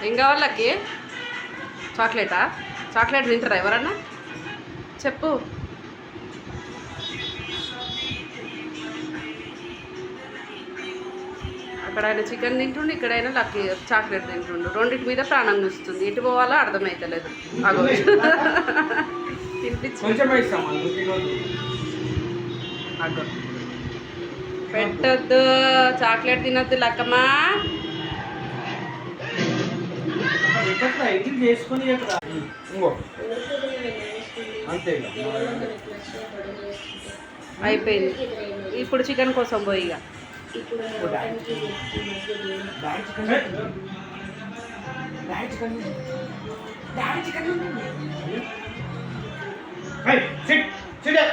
ఏం కావాలకి? చాక్లెటా? చాక్లెట్ తింటారా ఎవరన్నా? చెప్పు. అక్కడ ఆయన చికెన్ తింటుండు, ఇక్కడైనా లక్కీ చాక్లెట్ తింటుండు. రెండింటి మీద ప్రాణం చూస్తుంది. ఎటు పోవాలో అర్థమవుతలేదు. అగో తినిపించి అగో పెట్టద్దు, చాక్లెట్ తినద్దు లక్కమ్మా. అయిపోయింది. ఇప్పుడు చికెన్ కోసం పోయి ఇక చికెన్